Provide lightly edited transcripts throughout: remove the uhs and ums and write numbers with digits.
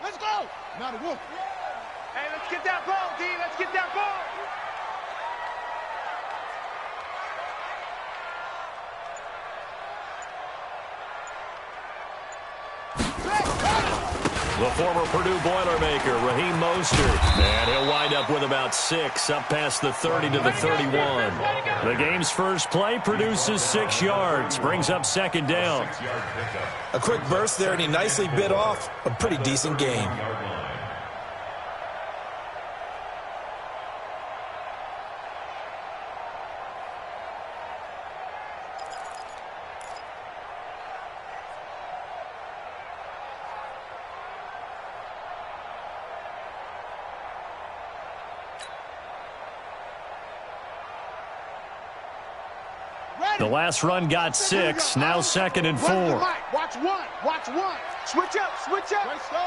Let's go. Now the wolf. Hey, let's get that ball, D. Let's get that ball. The former Purdue Boilermaker, Raheem Mostert. And he'll wind up with about 6, up past the 30 to the 31. The game's first play produces 6 yards, brings up second down. A quick burst there, and he nicely bit off a pretty decent game. The last run got 6, now 2nd and 4. Watch one. Watch one. Switch up. Switch up. Let's go.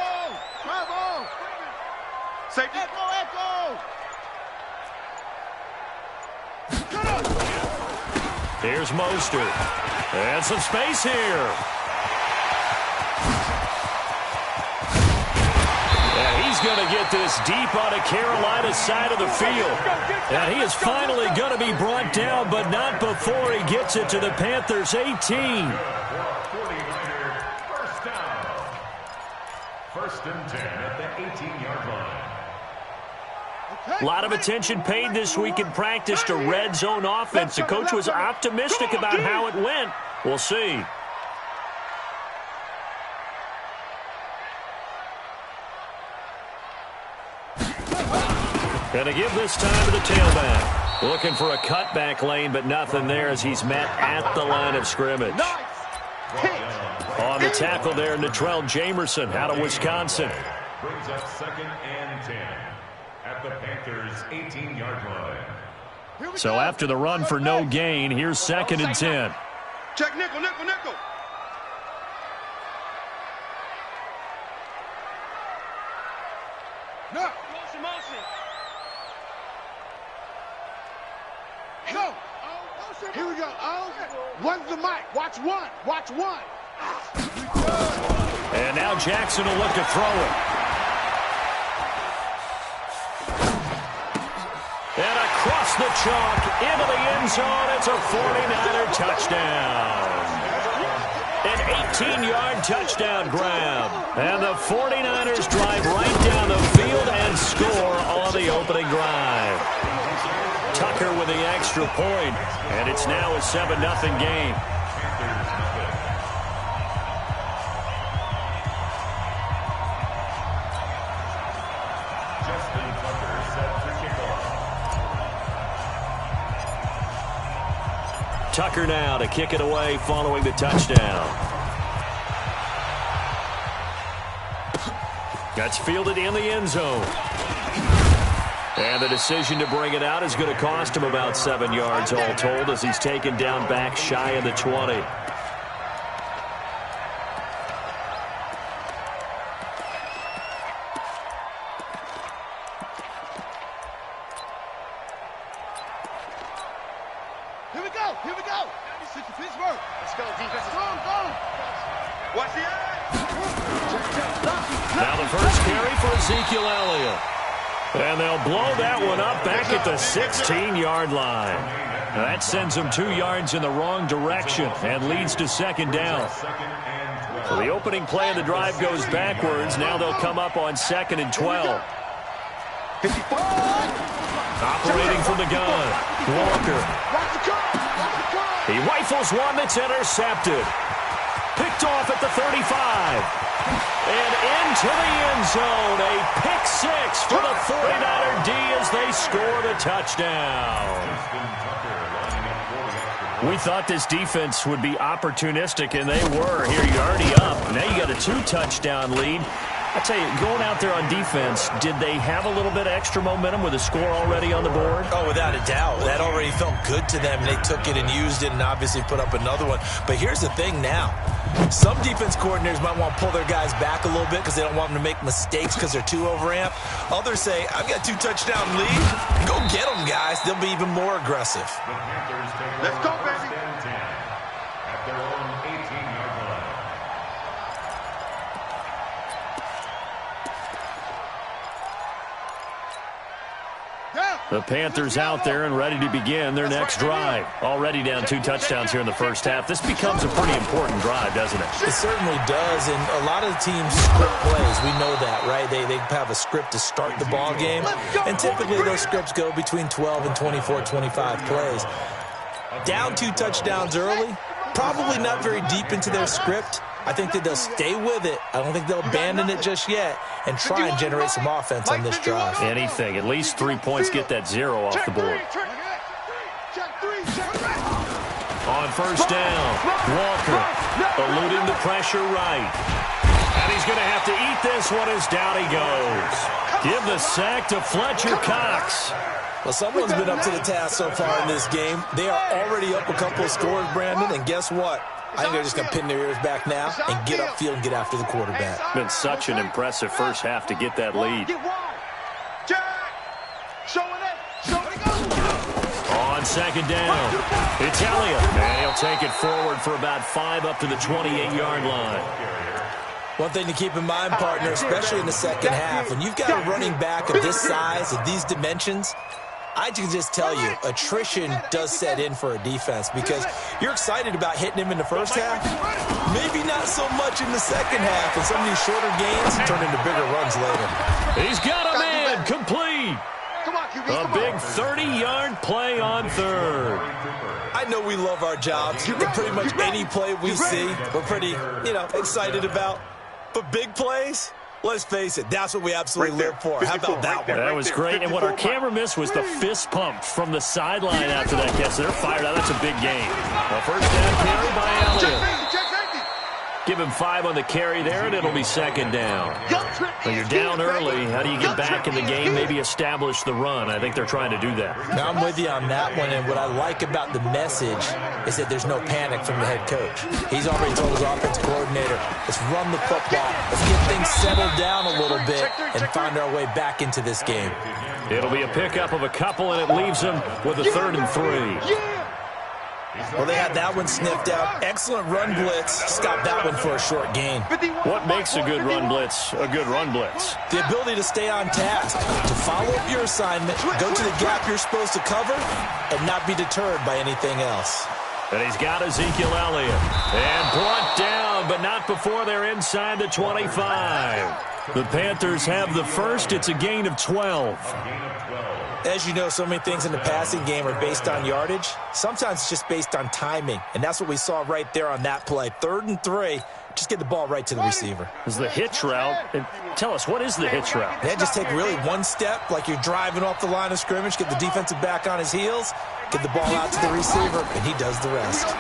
Travel. Safety. Echo. Here's Mostert. And some space here. And he's going to get this deep on a Carolina side of the field. And he is finally going to be brought down, but not before he gets it to the Panthers' 18. First down. First and 10 at the 18-yard line. A lot of attention paid this week in practice to red zone offense. The coach was optimistic about how it went. We'll see. Going to give this time to the tailback. Looking for a cutback lane, but nothing there as he's met at the line of scrimmage. On the tackle there, Natrell Jamerson out of Wisconsin. Brings up 2nd and 10 at the Panthers' 18-yard line. So after the run for no gain, here's 2nd and 10. Check nickel. No. Motion. Go. Here we go. One's the mic. Watch one. And now Jackson will look to throw it. And across the chalk into the end zone. It's a 49er touchdown. An 18-yard touchdown grab. And the 49ers drive right down the field and score on the opening drive. Tucker with the extra point, and it's now a 7-0 game. Justin Tucker set for kickoff. Tucker now to kick it away following the touchdown. That's fielded in the end zone. And the decision to bring it out is going to cost him about 7 yards all told as he's taken down back shy of the 20. Here we go. Pittsburgh. Let's go, defense. Go. Watch the eye. Now the first carry for Ezekiel Elliott. And they'll blow that one up back at the 16-yard line. That sends them 2 yards in the wrong direction and leads to 2nd down. So the opening play of the drive goes backwards. Now they'll come up on 2nd and 12. Operating from the gun, Walker. He rifles one that's intercepted. Picked off at the 35. And into the end zone, a pick 6 for the 49er D as they score the touchdown. We thought this defense would be opportunistic, and they were. Here, you're already up. Now you got a 2-touchdown lead. I tell you, going out there on defense, did they have a little bit of extra momentum with a score already on the board? Oh, without a doubt. That already felt good to them. They took it and used it and obviously put up another one. But here's the thing now. Some defense coordinators might want to pull their guys back a little bit because they don't want them to make mistakes because they're too overamped. Others say, I've got 2-touchdown lead. Go get them, guys. They'll be even more aggressive. Let's go, baby. At their own 18-yard line. The Panthers out there and ready to begin their next drive. Already down 2 touchdowns here in the first half. This becomes a pretty important drive, doesn't it? It certainly does, and a lot of the teams script plays. We know that, right? They have a script to start the ball game, and typically those scripts go between 12 and 24, 25 plays. Down 2 touchdowns early, probably not very deep into their script. I think that they'll stay with it. I don't think they'll abandon it just yet and try and generate some offense on this drive. Anything. At least 3 points, get that 0 off the board. On first down, Walker eluding the pressure right. And he's going to have to eat this one as down he goes. Give the sack to Fletcher Cox. Well, someone's been up to the task so far in this game. They are already up a couple of scores, Brandon, and guess what? I think they're just going to pin their ears back now and get upfield and get after the quarterback. Been such an impressive first half to get that lead. On second down, it's Elliott, and he'll take it forward for about 5 up to the 28-yard line. One thing to keep in mind, partner, especially in the second half, when you've got a running back of this size, of these dimensions, I can just tell you, attrition does set in for a defense because you're excited about hitting him in the first half. Maybe not so much in the second half, and some of these shorter gains turn into bigger runs later. He's got a man complete. A big 30-yard play on third. I know we love our jobs, and pretty much any play we see, we're pretty, excited about. But big plays, let's face it, that's what we absolutely live for. How about that one? That was great, and what our camera missed was the fist pump from the sideline after that catch. They're fired out. That's a big game. A first down carry by Elliott. Give him 5 on the carry there, and it'll be second down. When you're down early, how do you get back in the game, maybe establish the run? I think they're trying to do that. Now, I'm with you on that one, and what I like about the message is that there's no panic from the head coach. He's already told his offensive coordinator, let's run the football, let's get things settled down a little bit and find our way back into this game. It'll be a pickup of a couple, and it leaves them with a 3rd and 3. Well, they had that one sniffed out. Excellent run blitz. Stopped that one for a short gain. What makes a good run blitz a good run blitz? The ability to stay on task, to follow up your assignment, go to the gap you're supposed to cover, and not be deterred by anything else. And he's got Ezekiel Elliott. And brought down, but not before they're inside the 25. The Panthers have the first. It's a gain of 12. As you know, so many things in the passing game are based on yardage. Sometimes it's just based on timing, and that's what we saw right there on that play. 3rd and 3, just get the ball right to the receiver. Is the hitch route. And tell us, what is the hitch route? Yeah, just take really one step, like you're driving off the line of scrimmage, get the defensive back on his heels, get the ball out to the receiver, and he does the rest.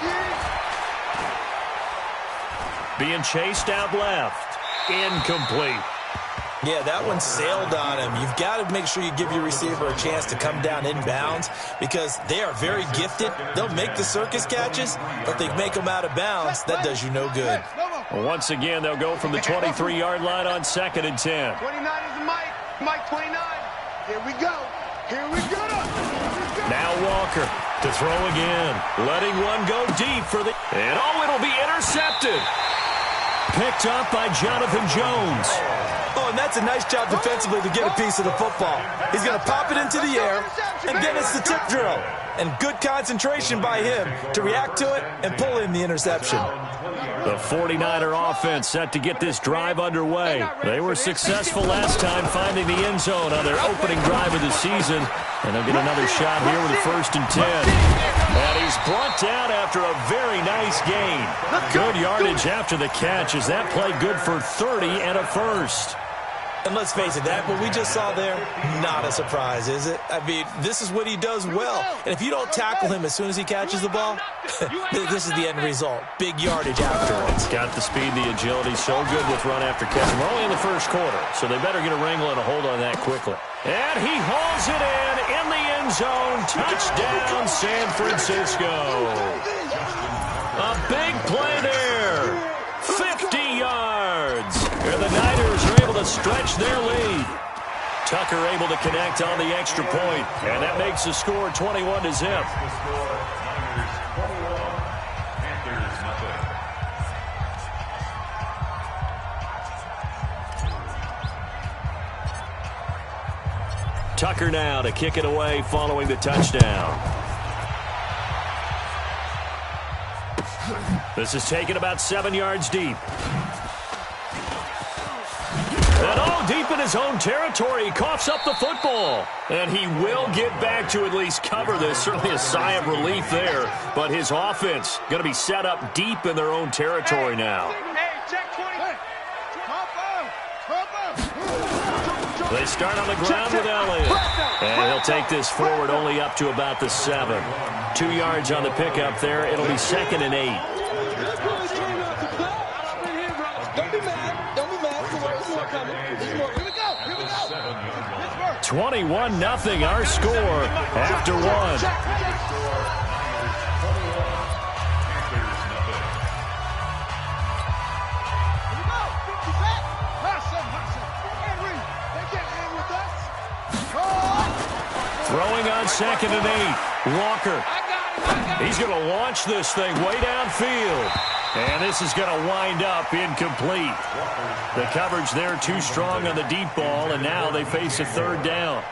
Being chased out left. Incomplete. Yeah, that one sailed on him. You've got to make sure you give your receiver a chance to come down inbounds because they are very gifted. They'll make the circus catches, but they make them out of bounds. That does you no good. Well, once again, they'll go from the 23-yard line on 2nd and 10. 29 is the Mike. Mike 29. Here we go. Here we go. Now Walker to throw again. Letting one go deep for the... And it'll be intercepted. Picked up by Jonathan Jones. Oh, and that's a nice job defensively to get a piece of the football. He's going to pop it into the air, and then it's the tip drill. And good concentration by him to react to it and pull in the interception. The 49er offense set to get this drive underway. They were successful last time finding the end zone on their opening drive of the season. And they'll get another shot here with a 1st and 10. And he's brought down after a very nice gain. Good yardage after the catch. Is that play good for 30 and a first? And let's face it, that what we just saw there, not a surprise, is it? I mean, this is what he does well. And if you don't tackle him as soon as he catches the ball, this is the end result. Big yardage afterwards. Got the speed, the agility, so good with run after catch. We're only in the first quarter, so they better get a wrangle and a hold on that quickly. And he hauls it in the end zone. Touchdown, San Francisco. A big play there. 50 yards. And the Niners are able to stretch their lead. Tucker able to connect on the extra point, and that makes the score 21-0. Tucker now to kick it away following the touchdown. This is taken about 7 yards deep. And all deep in his own territory. He coughs up the football. And he will get back to at least cover this. Certainly a sigh of relief there. But his offense going to be set up deep in their own territory now. Hey, check 20. They start on the ground with Elliott. And he'll take this forward only up to about the 7. 2 yards on the pickup there. It'll be 2nd and 8. Don't be mad. Don't be mad. There's more coming. There's more. Here we go. Here we go. 21-0 our score after 1. Throwing on 2nd and 8. Walker. He's going to launch this thing way downfield. And this is going to wind up incomplete. The coverage there too strong on the deep ball, and now they face a 3rd down.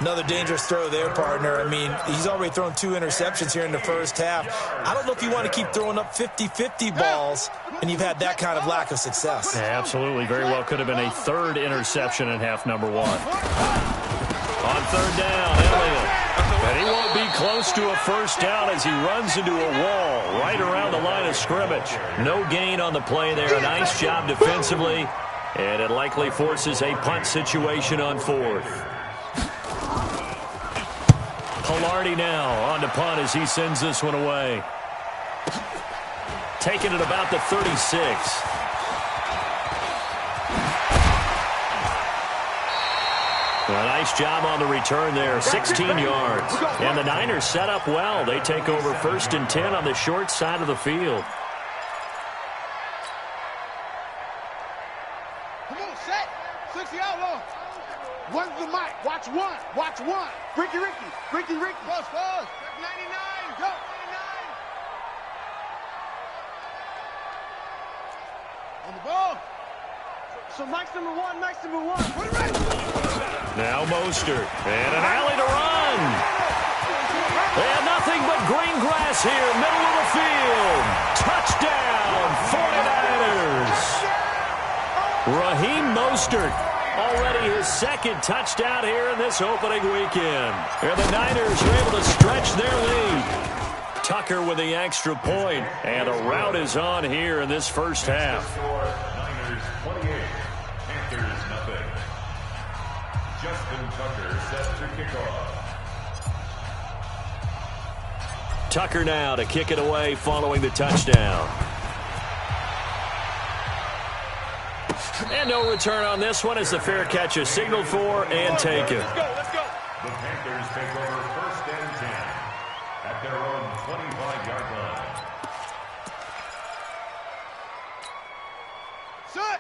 Another dangerous throw there, partner. I mean, he's already thrown 2 interceptions here in the first half. I don't know if you want to keep throwing up 50-50 balls, and you've had that kind of lack of success. Yeah, absolutely. Very well could have been a 3rd interception in half number 1. On 3rd down, Elliott. And he won't be close to a first down as he runs into a wall right around the line of scrimmage. No gain on the play there. A nice job defensively. And it likely forces a punt situation on 4th. Pilardi now on to punt as he sends this one away. Taking it about the 36. A nice job on the return there, 16 yards. And the Niners set up well. They take over 1st and 10 on the short side of the field. Come on, set. 60 outlaw. One's the mic. Watch 1. Watch 1. Ricky. Buzz. 99. Go. 99. On the ball. So Mike's number 1. Put it right. Now Mostert. And an alley to run. And nothing but green grass here, middle of the field. Touchdown, 49ers. Raheem Mostert, already his 2nd touchdown here in this opening weekend. And the Niners are able to stretch their lead. Tucker with the extra point, and the rout is on here in this first half. Niners 28, Panthers nothing. Justin Tucker set to kick off. Tucker now to kick it away following the touchdown. And no return on this one as the fair catch is signaled for and taken. Let's go. The Panthers take over 1st and 10 at their own 25-yard line.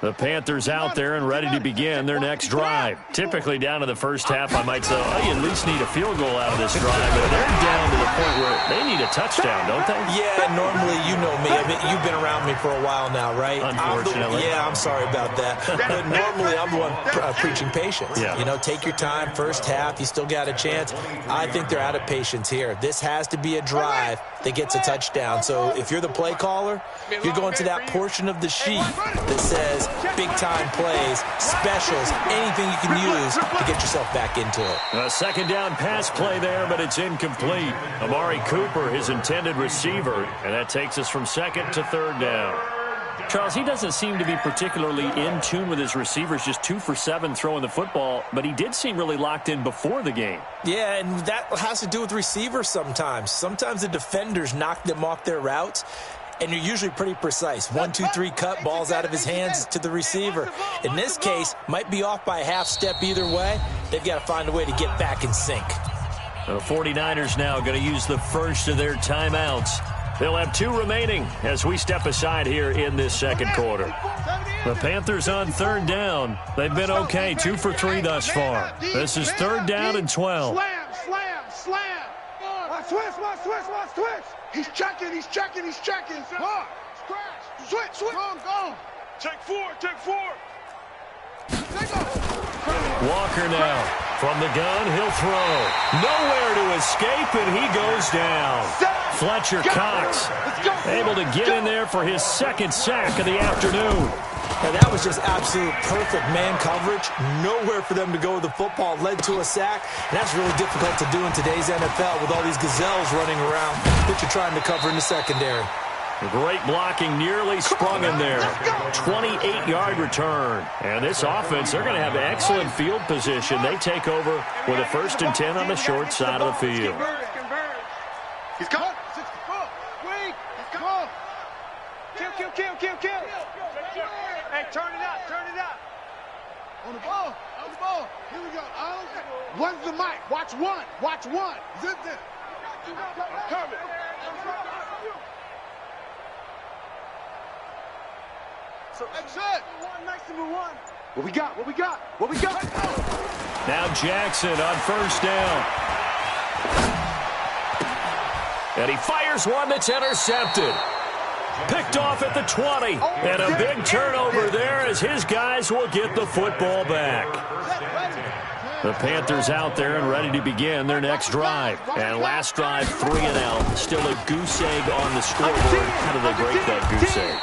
The Panthers out there and ready to begin their next drive. Typically down to the first half, I might say, oh, you at least need a field goal out of this drive. But they're down to the point where they need a touchdown, don't they? Yeah, normally, you know me. I mean, you've been around me for a while now, right? Unfortunately. I'm sorry about that. But normally, I'm the one preaching patience. Yeah. You know, take your time. First half, you still got a chance. I think they're out of patience here. This has to be a drive that gets a touchdown. So if you're the play caller, you're going to that portion of the sheet that says big-time plays, specials, anything you can use to get yourself back into it. A 2nd down pass play there, but it's incomplete. Amari Cooper, his intended receiver, and that takes us from 2nd to 3rd down. Charles, he doesn't seem to be particularly in tune with his receivers, just 2 for 7 throwing the football, but he did seem really locked in before the game. Yeah, and that has to do with receivers sometimes. Sometimes the defenders knock them off their routes, and you're usually pretty precise. 1, 2, 3 cut, balls out of his hands to the receiver. In this case, might be off by a half step either way. They've got to find a way to get back in sync. The 49ers now going to use the first of their timeouts. They'll have 2 remaining as we step aside here in this 2nd quarter. The Panthers on 3rd down. They've been okay, 2 for 3 thus far. This is 3rd down and 12. Slam. Watch switch. He's checking. Switch. Go. Take 4. Walker now. From the gun, he'll throw. Nowhere to escape, and he goes down. Fletcher Cox able to get in there for his second sack of the afternoon. And that was just absolute perfect man coverage. Nowhere for them to go with the football. Led to a sack. And that's really difficult to do in today's NFL with all these gazelles running around that you're trying to cover in the secondary. Great blocking, nearly sprung in there. 28-yard return. And this offense, they're going to have excellent field position. They take over with a 1st and 10 on the short side of the field. He's coming. 64. Wait. He's coming. Kill. Hey, turn it up. On the ball. Here we go. One's the mic. Watch one. Zip this. Coming. Exit. What we got? Now Jackson on 1st down. And he fires one that's intercepted. Picked off at the 20. And a big turnover there as his guys will get the football back. The Panthers out there and ready to begin their next drive. And last drive, 3 and out. Still a goose egg on the scoreboard. How do they break that goose egg?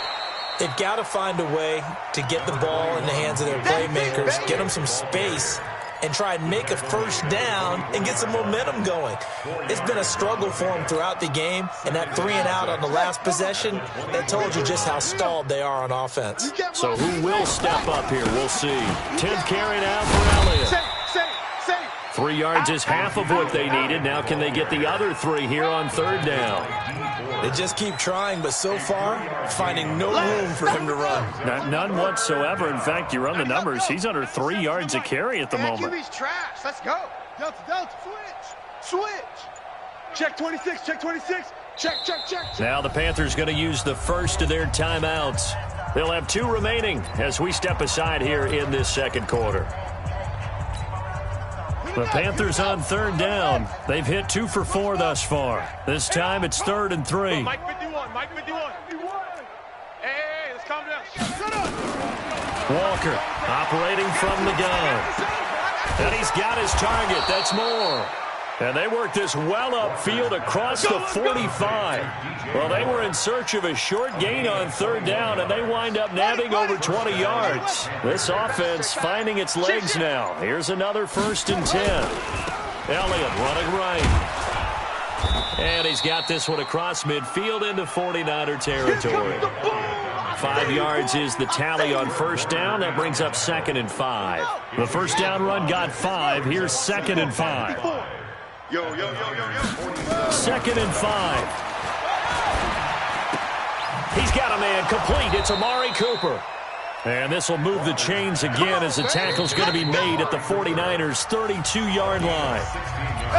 They've got to find a way to get the ball in the hands of their playmakers, get them some space, and try and make a 1st down and get some momentum going. It's been a struggle for them throughout the game, and that 3 and out on the last possession, that told you just how stalled they are on offense. So who will step up here? We'll see. 10th carry now for Elliott. 3 yards is half of what they needed. Now can they get the other 3 here on 3rd down? They just keep trying, but so far, finding no room for him to run. None whatsoever. In fact, you run the numbers. He's under 3 yards a carry at the moment. QB's trash. Let's go. Delta. Switch. Check 26. Check. Now the Panthers going to use the first of their timeouts. They'll have 2 remaining as we step aside here in this 2nd quarter. The Panthers on 3rd down. They've hit 2 for 4 thus far. This time it's 3rd and 3. Mike 51. Hey, let's calm down. Walker operating from the gun. And he's got his target. That's more. And they work this well upfield across the 45. Well, they were in search of a short gain on 3rd down, and they wind up nabbing over 20 yards. This offense finding its legs now. Here's another 1st and 10. Elliott running right. And he's got this one across midfield into 49er territory. 5 yards is the tally on 1st down. That brings up 2nd and 5. The 1st down run got 5. Here's 2nd and 5. Yo. 2nd and 5. He's got a man complete. It's Amari Cooper. And this will move the chains again as the tackle's going to be made at the 49ers' 32-yard line.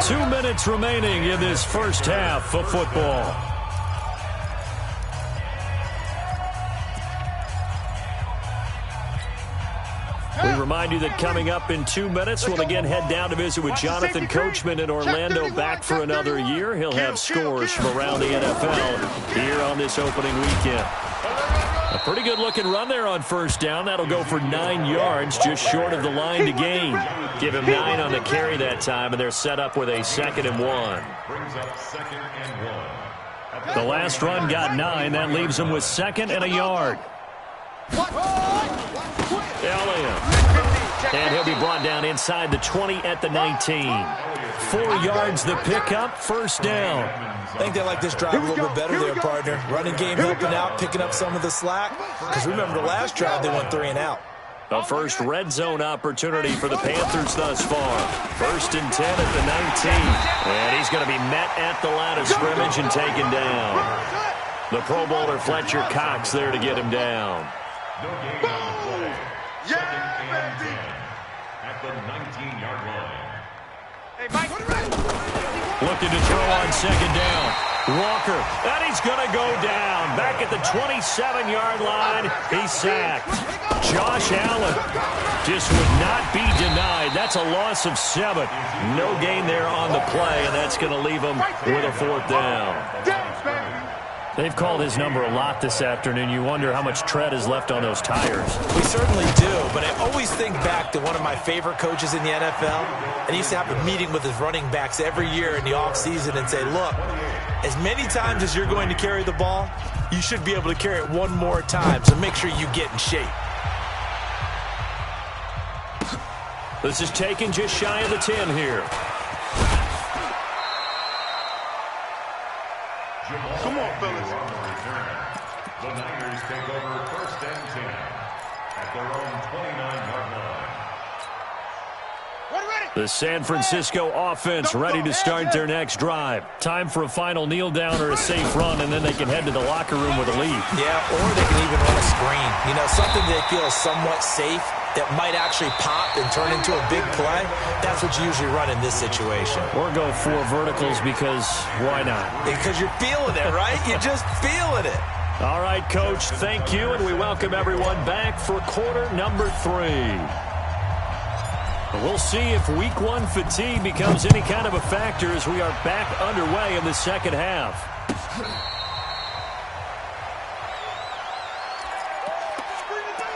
2 minutes remaining in this first half of football. We remind you that coming up in 2 minutes, we'll again head down to visit with Jonathan Coachman in Orlando, back for another year. He'll have scores from around the NFL here on this opening weekend. A pretty good-looking run there on 1st down. That'll go for 9 yards, just short of the line to gain. Give him 9 on the carry that time, and they're set up with a 2nd and 1. The last run got 9. That leaves them with 2nd and a yard. Elliott. And he'll be brought down inside the 20 at the 19. 4 yards the pickup, 1st down. I think they like this drive a little bit better there, partner. Running game helping out, picking up some of the slack. Because remember, the last drive they went 3 and out. The first red zone opportunity for the Panthers thus far. 1st and 10 at the 19. And he's going to be met at the line of scrimmage and taken down. The Pro Bowler Fletcher Cox there to get him down. No gain on the play. 2nd and 10 at the 19-yard line. Hey, Mike. Looking to throw on 2nd down. Walker, and he's going to go down. Back at the 27-yard line, he's sacked. Josh Allen just would not be denied. That's a loss of 7. No gain there on the play, and that's going to leave him with a 4th down. They've called his number a lot this afternoon. You wonder how much tread is left on those tires. We certainly do, but I always think back to one of my favorite coaches in the NFL, and he used to have a meeting with his running backs every year in the offseason and say, look, as many times as you're going to carry the ball, you should be able to carry it one more time, so make sure you get in shape. This is taken just shy of the 10 here. Come on, fellas. The Niners take over 1st and 10 at their own 29-yard line. The San Francisco offense ready to start their next drive. Time for a final kneel down or a safe run, and then they can head to the locker room with a lead. Yeah, or they can even run a screen. You know, something they feel is somewhat safe that might actually pop and turn into a big play. That's what you usually run in this situation. Or go 4 verticals because why not? Because you're feeling it, right? You're just feeling it. All right, Coach, thank you, and we welcome everyone back for quarter number 3. We'll see if week 1 fatigue becomes any kind of a factor as we are back underway in the second half.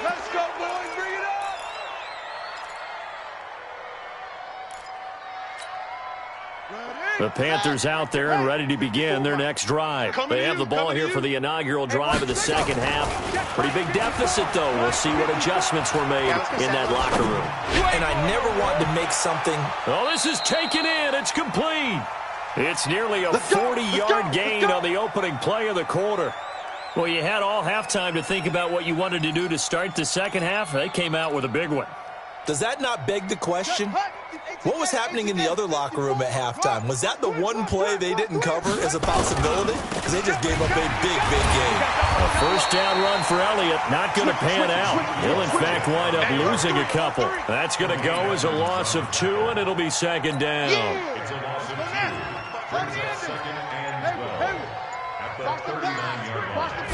Let's go, boys. Bring it up. The Panthers out there and ready to begin their next drive. They have the ball here for the inaugural drive of the second half. Pretty big deficit, though. We'll see what adjustments were made in that locker room. And I never wanted to make something. Oh, this is taken in. It's complete. It's nearly a 40-yard gain on the opening play of the quarter. Well, you had all halftime to think about what you wanted to do to start the second half. They came out with a big one. Does that not beg the question? What was happening in the other locker room at halftime? Was that the one play they didn't cover as a possibility? Because they just gave up a big game. A first down run for Elliott, not going to pan out. He'll, in fact, wind up losing a couple. That's going to go as a loss of 2, and it'll be second down. It's a loss of 2. Brings up 2nd and 12 at the 39-yard line.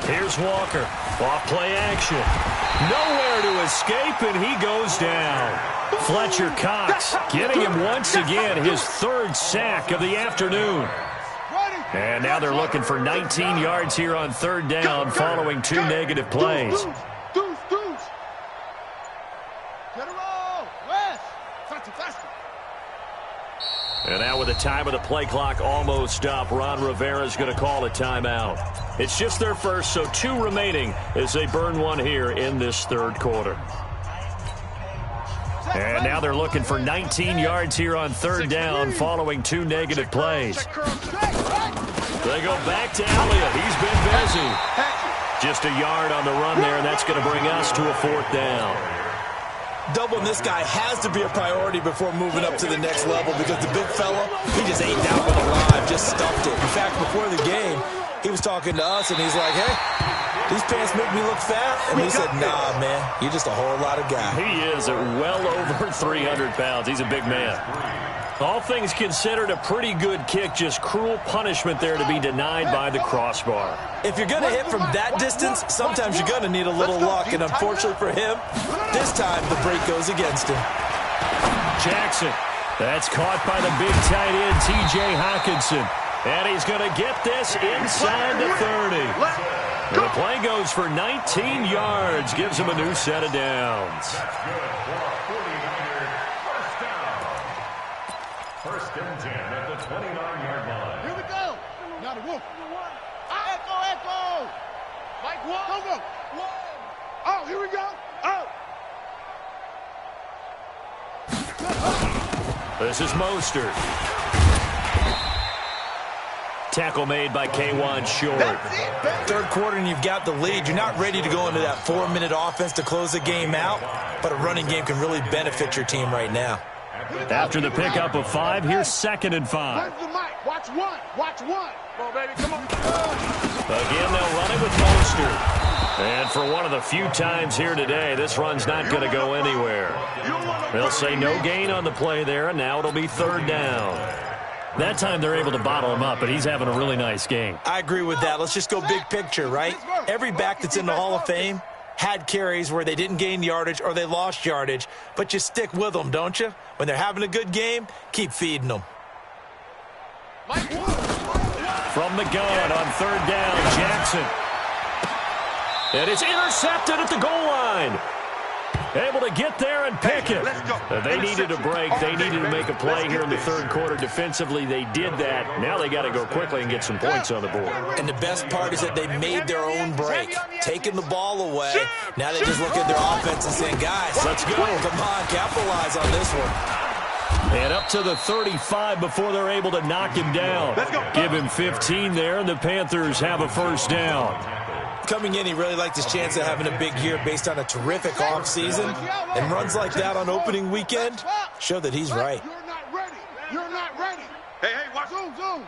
Here's Walker. Off play action. Nowhere to escape, and he goes down. Fletcher Cox getting him once again his 3rd sack of the afternoon. And now they're looking for 19 yards here on 3rd down following 2 negative plays. Deuce. Get a roll. West. Faster. And now with the time of the play clock almost up, Ron Rivera's going to call a timeout. It's just their first, so 2 remaining as they burn 1 here in this 3rd quarter. And now they're looking for 19 yards here on 3rd down following 2 negative plays. They go back to Elliott. He's been busy. Just a yard on the run there, and that's going to bring us to a 4th down. Doubling this guy has to be a priority before moving up to the next level because the big fella, he just ate that one alive, just stuffed it. In fact, before the game, he was talking to us, and he's like, hey, these pants make me look fat. And we said, nah, man, you're just a whole lot of guy. He is at well over 300 pounds. He's a big man. All things considered, a pretty good kick, just cruel punishment there to be denied by the crossbar. If you're going to hit from that distance, sometimes you're going to need a little luck. And unfortunately for him, this time the break goes against him. Jackson, that's caught by the big tight end, T.J. Hawkinson. And he's going to get this inside the 30. And the play goes for 19 yards, gives him a new set of downs. First and 10 at the 29-yard line. Here we go. Now the wolf. Echo. Like what? Go. Oh, here we go. Oh. This is Mostert. Tackle made by K1 Short. 3rd quarter and you've got the lead. You're not ready to go into that 4-minute offense to close the game out, but a running game can really benefit your team right now. After the pickup of 5, here's 2nd and 5. Where's the mic? Watch one. Come on, baby. Come on. Again, they'll run it with Mostert. And for one of the few times here today, this run's not going to go anywhere. They'll say no gain on the play there, and now it'll be 3rd down. That time they're able to bottle him up, but he's having a really nice game. I agree with that. Let's just go big picture, right? Every back that's in the Hall of Fame had carries where they didn't gain yardage or they lost yardage, but you stick with them, don't you? When they're having a good game, keep feeding them. From the gun on third down, Jackson. And it's intercepted at the goal line. Able to get there and pick it. They needed a break. They needed to make a play here in the third quarter. Defensively, they did that. Now they got to go quickly and get some points on the board. And the best part is that they made their own break, taking the ball away. Now they just look at their offense and saying, guys, let's go. Come on, capitalize on this one. And up to the 35 before they're able to knock him down. Give him 15 there, and the Panthers have a first down. Coming in, he really liked his chance of having a big year based on a terrific offseason. And runs like that on opening weekend show that he's right. You're not ready. You're not ready. Hey, watch. Zoom.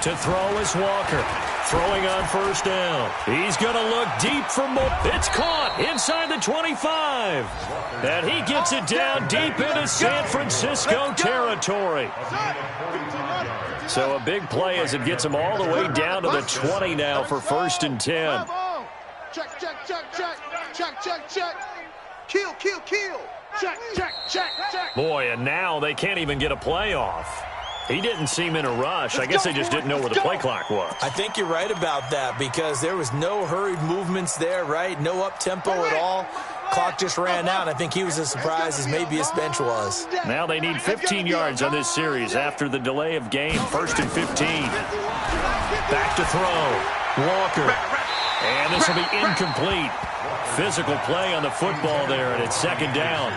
To throw is Walker. Throwing on first down. He's going to look deep for more. It's caught inside the 25. And he gets it down deep into San Francisco territory. So a big play as it gets him all the way down to the 20 now for first and 10. Check. Kill. Check. Boy, and now they can't even get a play off. He didn't seem in a rush. I guess they just didn't know where the play clock was. I think you're right about that because there was no hurried movements there, right? No up-tempo at all. Clock just ran out. I think he was as surprised as maybe his bench was. Now they need 15 yards on this series after the delay of game. First and 15. Back to throw. Walker. And this will be incomplete. Physical play on the football there, and it's second down.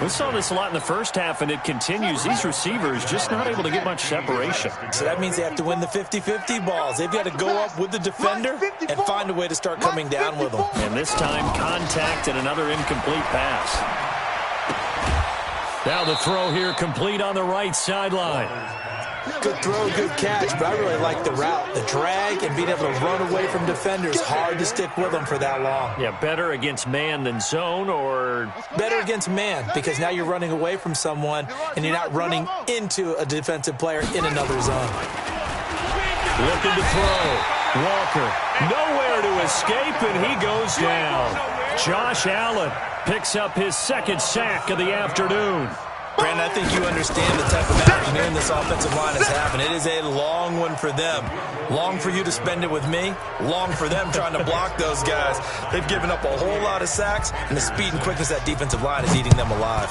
We saw this a lot in the first half, and it continues. These receivers just not able to get much separation. So that means they have to win the 50-50 balls. They've got to go up with the defender and find a way to start coming down with them. And this time, contact and another incomplete pass. Now the throw here complete on the right sideline. Good throw, good catch, but I really like the route. The drag and being able to run away from defenders, hard to stick with them for that long. Yeah, better against man than zone, or better against man, because now you're running away from someone and you're not running into a defensive player in another zone. Looking to throw. Walker, nowhere to escape, and he goes down. Josh Allen picks up his second sack of the afternoon. Brandon, I think you understand the type of afternoon this offensive line is having. It is a long one for them. Long for you to spend it with me. Long for them trying to block those guys. They've given up a whole lot of sacks, and the speed and quickness of that defensive line is eating them alive.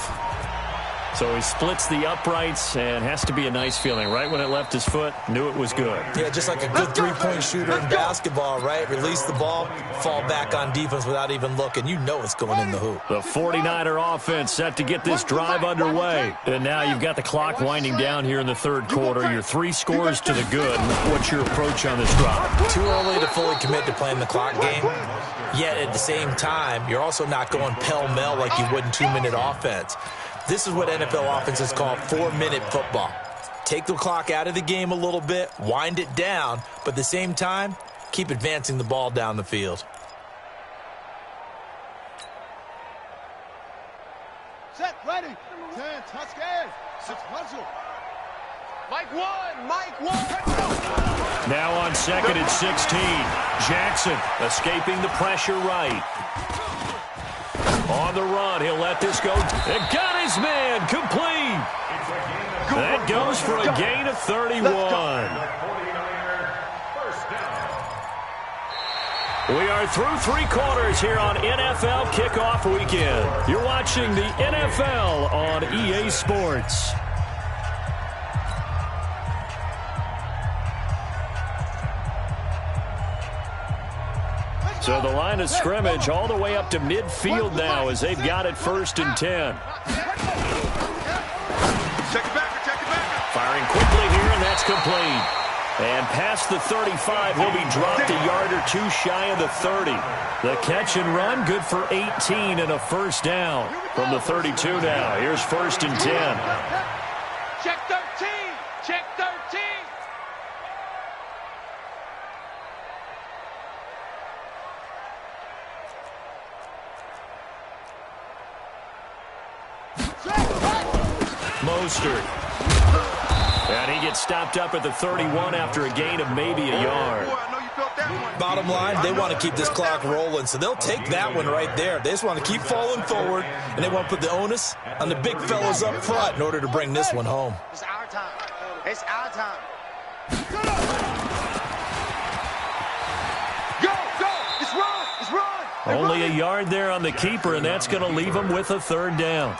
So he splits the uprights, and has to be a nice feeling. Right when it left his foot, knew it was good. Yeah, just like a good three-point shooter in basketball, right? Release the ball, fall back on defense without even looking. You know it's going in the hoop. The 49er offense set to get this drive underway. And now you've got the clock winding down here in the third quarter. Your 3 scores to the good. What's your approach on this drive? Too early to fully commit to playing the clock game. Yet at the same time, you're also not going pell-mell like you would in 2-minute offense. This is what NFL offenses call 4-minute football. Take the clock out of the game a little bit, wind it down, but at the same time, keep advancing the ball down the field. Set, ready. 10, touch gas. 6 hustle. Mike 1. Now on second and 16. Jackson escaping the pressure right. On the run, he'll let this go. And got his man complete. That goes for a gain of 31. We are through 3 quarters here on NFL Kickoff Weekend. You're watching the NFL on EA Sports. So the line of scrimmage all the way up to midfield now as they've got it first and 10. Firing quickly here, and that's complete. And past the 35, he'll be dropped a yard or 2 shy of the 30. The catch and run, good for 18 and a first down from the 32 now. Here's first and 10. Check 13. Check 13. Mostert. And he gets stopped up at the 31 after a gain of maybe a yard. Bottom line, they want to keep this clock rolling, so they'll take that one right there. They just want to keep falling forward, and they want to put the onus on the big fellas up front in order to bring this one home. It's our time. It's our time. Only a yard there on the keeper, and that's going to leave him with a third down.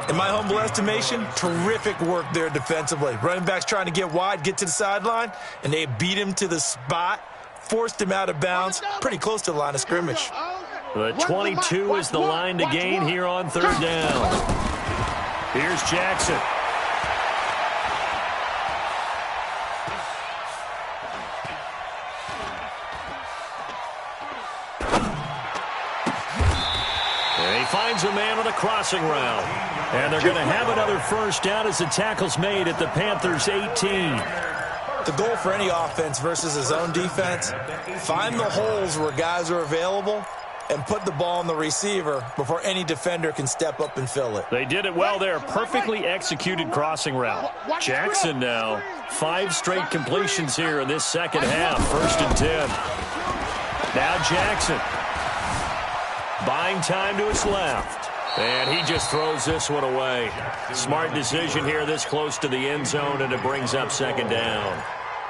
In my humble estimation, terrific work there defensively. Running back's trying to get wide, get to the sideline, and they beat him to the spot, forced him out of bounds, pretty close to the line of scrimmage. The 22 is the line to gain here on third down. Here's Jackson. Finds a man on a crossing route. And they're going to have another first down as the tackle's made at the Panthers' 18. The goal for any offense versus his own defense, find the holes where guys are available and put the ball on the receiver before any defender can step up and fill it. They did it well there. Perfectly executed crossing route. Jackson now. 5 straight completions here in this second half. 1st and 10. Now Jackson. Buying time to his left. And he just throws this one away. Smart decision here this close to the end zone, and it brings up 2nd down.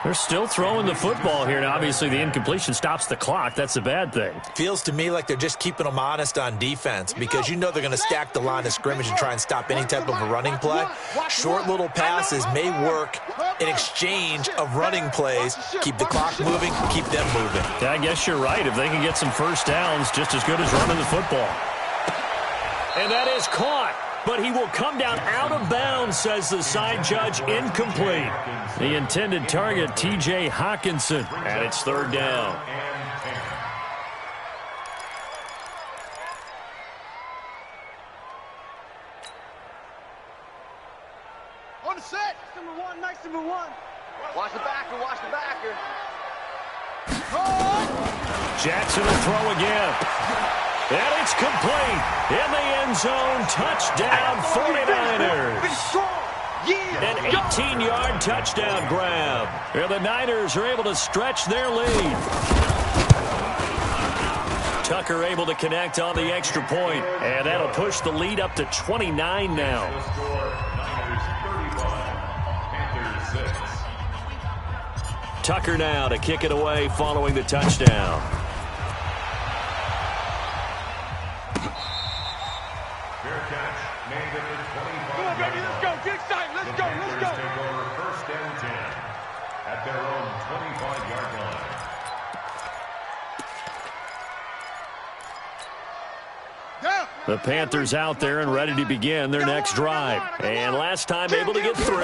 They're still throwing the football here. Now, obviously, the incompletion stops the clock. That's a bad thing. Feels to me like they're just keeping them honest on defense because you know they're going to stack the line of scrimmage and try and stop any type of a running play. Short little passes may work in exchange of running plays. Keep the clock moving, keep them moving. Yeah, I guess you're right. If they can get some first downs, just as good as running the football. And that is caught. But he will come down out of bounds, says the side judge. Incomplete. The intended target, T.J. Hawkinson. And it's 3rd down. On the set. Number 1, nice number 1. Watch the backer, watch the backer. Jackson will throw again. And it's complete. In the end zone, touchdown 49ers. An 18-yard touchdown grab. And the Niners are able to stretch their lead. Tucker able to connect on the extra point. And that'll push the lead up to 29 now. Tucker now to kick it away following the touchdown. The Panthers out there and ready to begin their next drive. And last time able to get 3.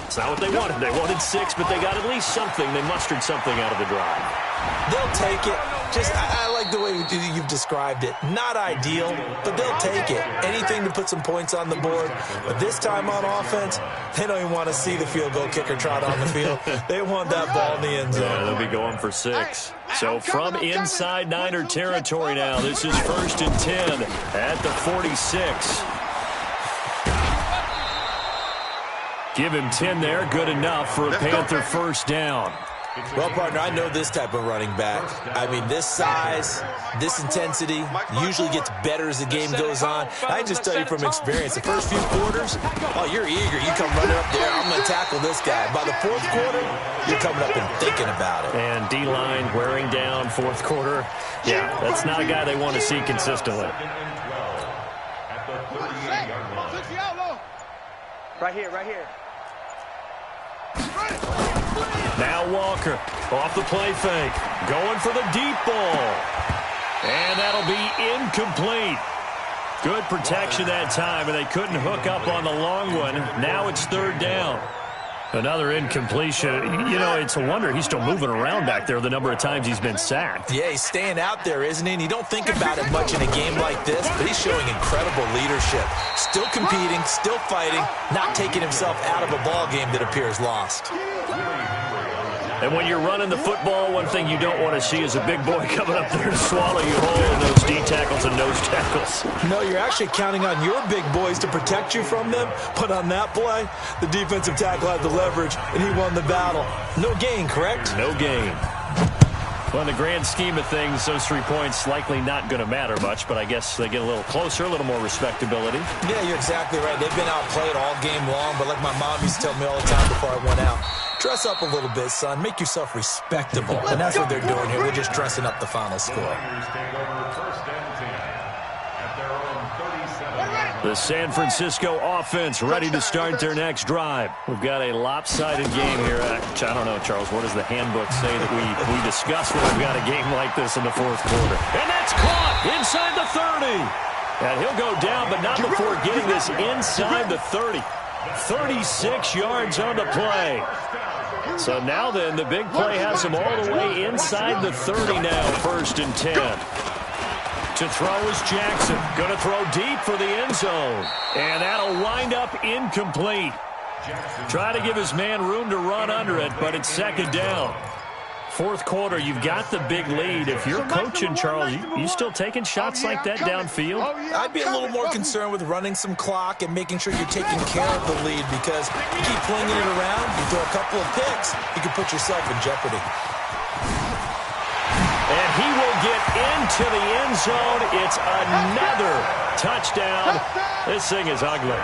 It's not what they wanted. They wanted 6, but they got at least something. They mustered something out of the drive. They'll take it. Just, I like the way you've described it. Not ideal, but they'll take it. Anything to put some points on the board. But this time on offense, they don't even want to see the field goal kicker trot on the field. They want that ball in the end zone. Yeah, they'll be going for 6. So from inside Niner territory now, this is 1st and 10 at the 46. Give him 10 there. Good enough for a Panther first down. Well, partner, I know this type of running back. I mean, this size, this intensity usually gets better as the game goes on. I just tell you from experience, the first few quarters, oh, you're eager. You come running up there, I'm going to tackle this guy. By the 4th quarter, you're coming up and thinking about it. And D-line wearing down 4th quarter. Yeah, that's not a guy they want to see consistently. Right here, right here. Now Walker off the play fake. Going for the deep ball. And that'll be incomplete. Good protection that time, and they couldn't hook up on the long one. Now it's 3rd down. Another incompletion. You know, it's a wonder he's still moving around back there the number of times he's been sacked. Yeah, he's staying out there, isn't he? And you don't think about it much in a game like this, but he's showing incredible leadership. Still competing, still fighting, not taking himself out of a ball game that appears lost. And when you're running the football, one thing you don't want to see is a big boy coming up there and swallow you whole in those D tackles and nose tackles. No, you're actually counting on your big boys to protect you from them. But on that play, the defensive tackle had the leverage, and he won the battle. No gain, correct? No gain. Well, in the grand scheme of things, those 3 points likely not going to matter much, but I guess they get a little closer, a little more respectability. Yeah, you're exactly right. They've been outplayed all game long, but like my mom used to tell me all the time before I went out, Dress up a little bit, son. Make yourself respectable. And that's what they're doing here. They're just dressing up the final score. The San Francisco offense ready to start their next drive. We've got a lopsided game here. I don't know, Charles, what does the handbook say that we discuss when we've got a game like this in the fourth quarter? And that's caught inside the 30. And he'll go down, but not before getting this inside the 30. 36 yards on the play. So now then, the big play has him all the way inside the 30 now, 1st and 10. To throw is Jackson. Going to throw deep for the end zone. And that'll wind up incomplete. Try to give his man room to run under it, but it's 2nd down. Fourth quarter, you've got the big lead. If you're coaching, Charles, you still taking shots like that downfield? I'd be a little more concerned with running some clock and making sure you're taking care of the lead, because you keep flinging it around, you throw a couple of picks, you can put yourself in jeopardy. And he will get into the end zone. It's another touchdown. This thing is ugly.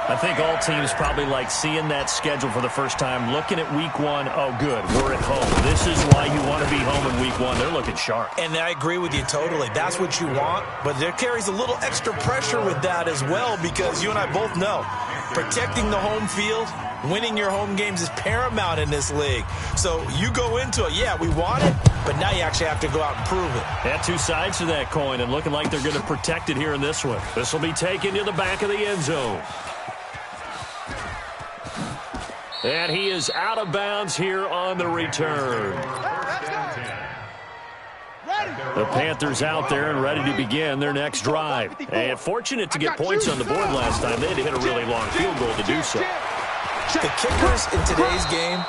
I think all teams probably like seeing that schedule for the first time, looking at week 1. Oh, good, we're at home. This is why you want to be home in week 1. They're looking sharp. And I agree with you totally. That's what you want. But there carries a little extra pressure with that as well, because you and I both know protecting the home field, winning your home games is paramount in this league. So you go into it, yeah, we want it, but now you actually have to go out and prove it. Yeah, two sides to that coin, and looking like they're going to protect it here in this one. This will be taken to the back of the end zone. And he is out of bounds here on the return. The Panthers out there and ready to begin their next drive. And fortunate to get points on the board last time. They had to hit a really long field goal to do so. The kickers in today's game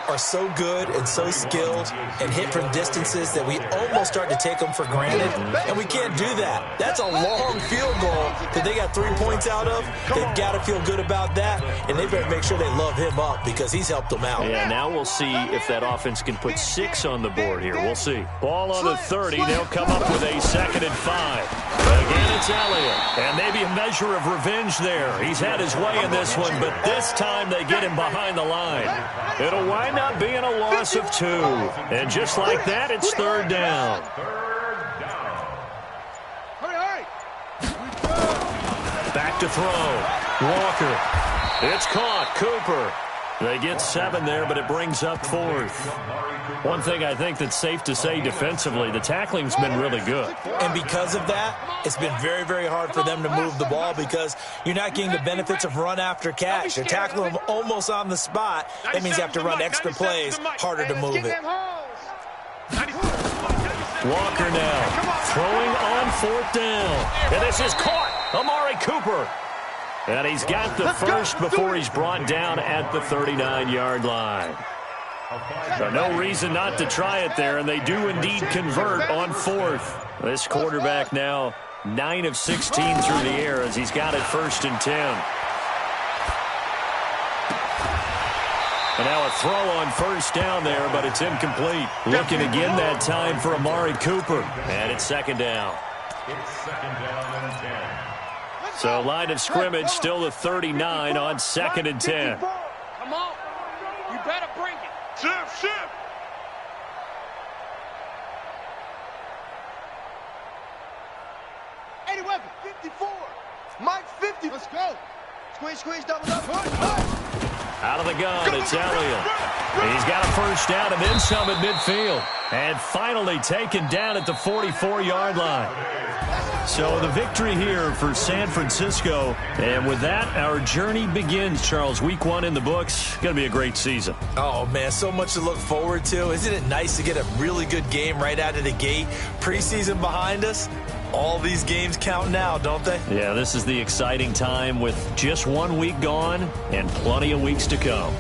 are so good and so skilled and hit from distances that we almost start to take them for granted, and we can't do that. That's a long field goal that they got 3 points out of. They've got to feel good about that, and they better make sure they love him up because he's helped them out. Yeah, now we'll see if that offense can put 6 on the board here. We'll see. Ball on the 30. They'll come up with a 2nd and 5. Again, it's Elliott, and maybe a measure of revenge there. He's had his way in this one, but this time they get him behind the line. It'll wind up being a loss of 2. And just like that, it's 3rd down. Back to throw. Walker. It's caught. Cooper. They get 7 there, but it brings up 4th. One thing I think that's safe to say defensively, the tackling's been really good. And because of that, it's been very, very hard for them to move the ball because you're not getting the benefits of run after catch. You're tackling them almost on the spot. That means you have to run extra plays, harder to move it. Walker now throwing on 4th down. And this is caught. Amari Cooper. And he's got the first before he's brought down at the 39-yard line. So no reason not to try it there, and they do indeed convert on 4th. This quarterback now 9 of 16 through the air as he's got it 1st and 10. And now a throw on 1st down there, but it's incomplete. Looking again that time for Amari Cooper. And it's 2nd down. It's 2nd down and 10. So line of scrimmage still the 39 on 2nd and 10. Come on. You better bring it. Shift. Eddie Weapon, 54. Mike, 50. Let's go. Squeeze, double up. Out of the gun, it's Elliott. He's got a 1st down and then some at midfield. And finally taken down at the 44-yard line. So the victory here for San Francisco. And with that, our journey begins, Charles. Week 1 in the books. Going to be a great season. Oh, man, so much to look forward to. Isn't it nice to get a really good game right out of the gate? Preseason behind us. All these games count now, don't they? Yeah, this is the exciting time with just 1 week gone and plenty of weeks to come.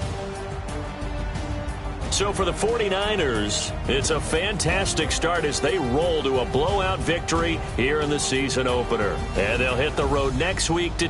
So for the 49ers, it's a fantastic start as they roll to a blowout victory here in the season opener. And they'll hit the road next week to